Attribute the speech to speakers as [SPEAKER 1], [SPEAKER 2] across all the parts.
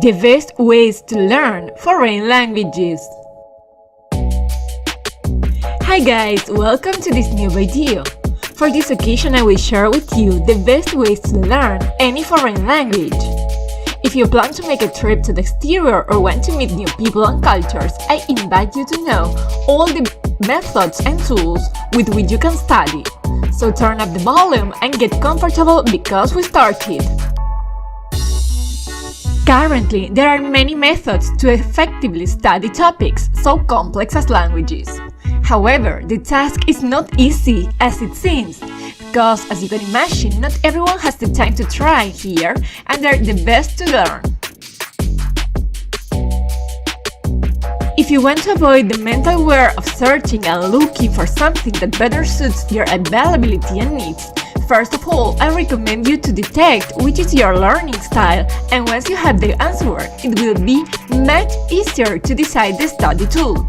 [SPEAKER 1] The best ways to learn foreign languages. Hi guys, welcome to this new video. For this occasion I will share with you the best ways to learn any foreign language. If you plan to make a trip to the exterior or want to meet new people and cultures, I invite you to know all the methods and tools with which you can study. So turn up the volume and get comfortable because we started. Currently, there are many methods to effectively study topics so complex as languages. However, the task is not easy as it seems, because as you can imagine, not everyone has the time to try here, and they're the best to learn. If you want to avoid the mental wear of searching and looking for something that better suits your availability and needs, first of all, I recommend you to detect which is your learning style, and once you have the answer, it will be much easier to decide the study tool.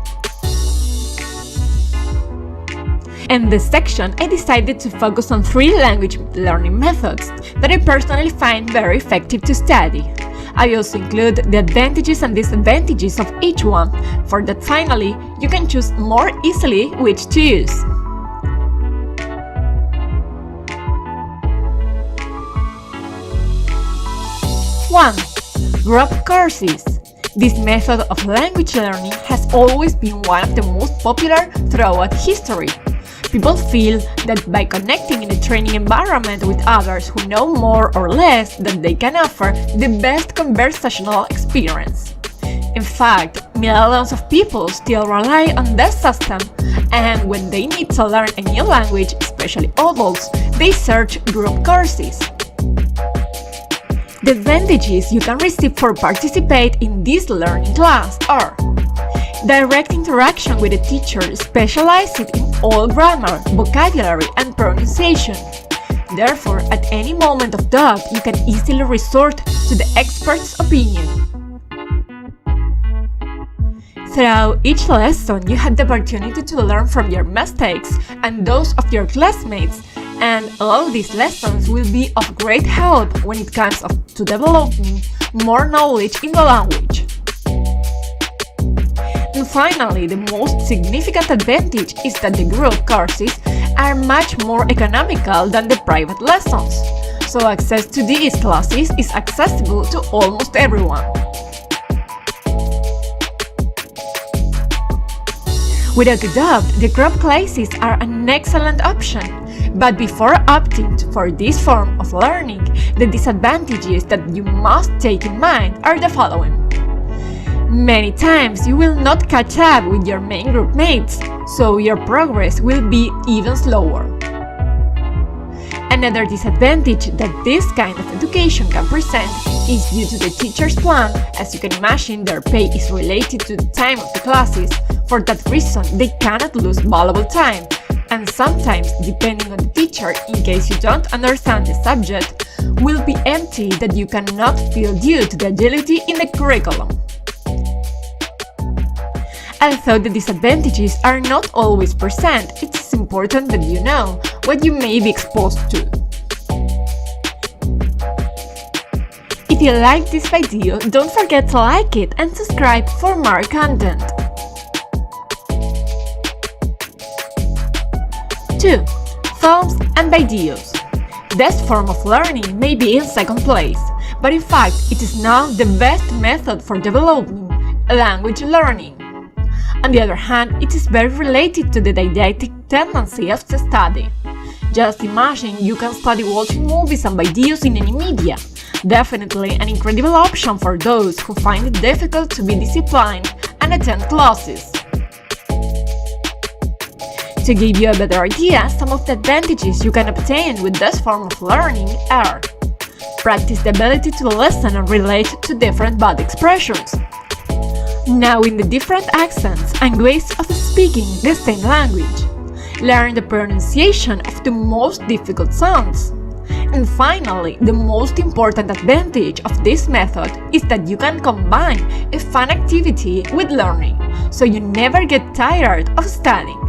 [SPEAKER 1] In this section, I decided to focus on 3 language learning methods that I personally find very effective to study. I also include the advantages and disadvantages of each one, for that finally, you can choose more easily which to use. 1. Group courses. This method of language learning has always been one of the most popular throughout history. People feel that by connecting in a training environment with others who know more or less, that they can offer the best conversational experience. In fact, millions of people still rely on this system, and when they need to learn a new language, especially adults, they search group courses. The advantages you can receive for participate in this learning class are direct interaction with a teacher specialized in all grammar, vocabulary, and pronunciation. Therefore, at any moment of doubt, you can easily resort to the expert's opinion. Throughout each lesson, you have the opportunity to learn from your mistakes and those of your classmates, and all these lessons will be of great help when it comes to developing more knowledge in the language. And finally, the most significant advantage is that the group courses are much more economical than the private lessons, so access to these classes is accessible to almost everyone. Without a doubt, the group classes are an excellent option, but before opting for this form of learning, the disadvantages that you must take in mind are the following. Many times you will not catch up with your main group mates, so your progress will be even slower. Another disadvantage that this kind of education can present is due to the teacher's plan. As you can imagine, their pay is related to the time of the classes. For that reason, they cannot lose valuable time, and sometimes, depending on the teacher, in case you don't understand the subject, will be empty that you cannot fill due to the agility in the curriculum. Although the disadvantages are not always present, it is important that you know what you may be exposed to. If you like this video, don't forget to like it and subscribe for more content. 2. Films and videos. This form of learning may be in second place, but in fact it is now the best method for developing language learning. On the other hand, it is very related to the didactic tendency of the study. Just imagine you can study watching movies and videos in any media. Definitely an incredible option for those who find it difficult to be disciplined and attend classes. To give you a better idea, some of the advantages you can obtain with this form of learning are: practice the ability to listen and relate to different body expressions, knowing the different accents and ways of speaking the same language, learn the pronunciation of the most difficult sounds, and finally, the most important advantage of this method is that you can combine a fun activity with learning, so you never get tired of studying.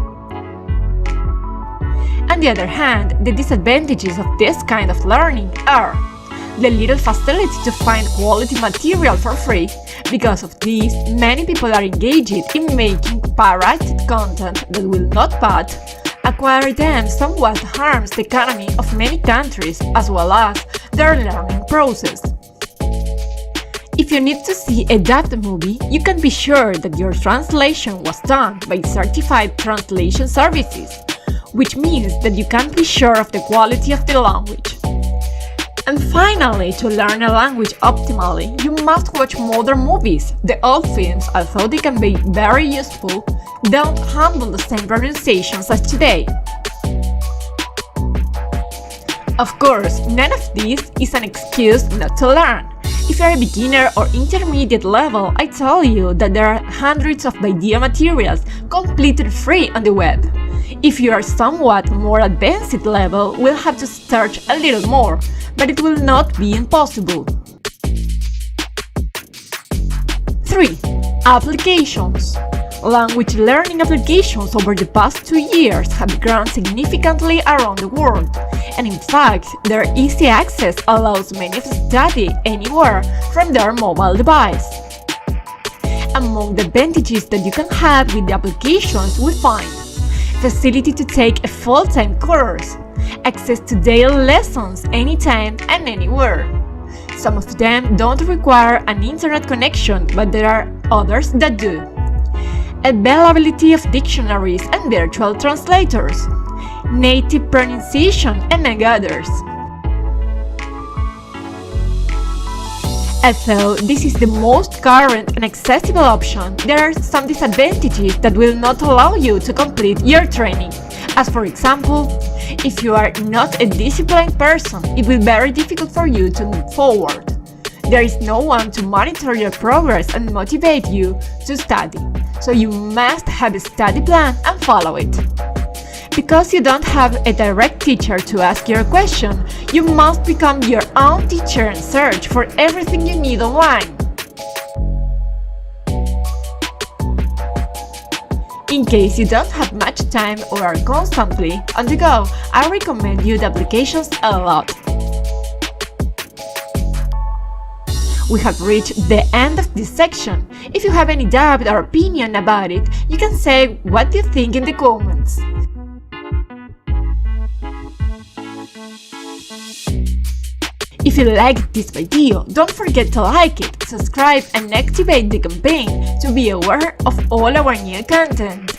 [SPEAKER 1] On the other hand, the disadvantages of this kind of learning are the little facility to find quality material for free. Because of this, many people are engaged in making pirated content that will not but acquire them somewhat harms the economy of many countries as well as their learning process. If you need to see a dubbed movie, you can be sure that your translation was done by certified translation services, which means that you can be sure of the quality of the language. And finally, to learn a language optimally, you must watch modern movies. The old films, although they can be very useful, don't handle the same pronunciations as today. Of course, none of this is an excuse not to learn. If you're a beginner or intermediate level, I tell you that there are hundreds of video materials completely free on the web. If you are somewhat more advanced level, we'll have to search a little more, but it will not be impossible. 3. Applications. Language learning applications over the past 2 years have grown significantly around the world, and in fact, their easy access allows many to study anywhere from their mobile device. Among the advantages that you can have with the applications we find facility to take a full-time course, access to daily lessons anytime and anywhere. Some of them don't require an internet connection, but there are others that do. Availability of dictionaries and virtual translators, native pronunciation, and many others. Although this is the most current and accessible option, there are some disadvantages that will not allow you to complete your training. As for example, if you are not a disciplined person, it will be very difficult for you to move forward. There is no one to monitor your progress and motivate you to study, so you must have a study plan and follow it. Because you don't have a direct teacher to ask your question, you must become your own teacher and search for everything you need online. In case you don't have much time or are constantly on the go, I recommend you the applications a lot. We have reached the end of this section. If you have any doubt or opinion about it, you can say what you think in the comments. If you liked this video, don't forget to like it, subscribe and activate the campaign to be aware of all our new content.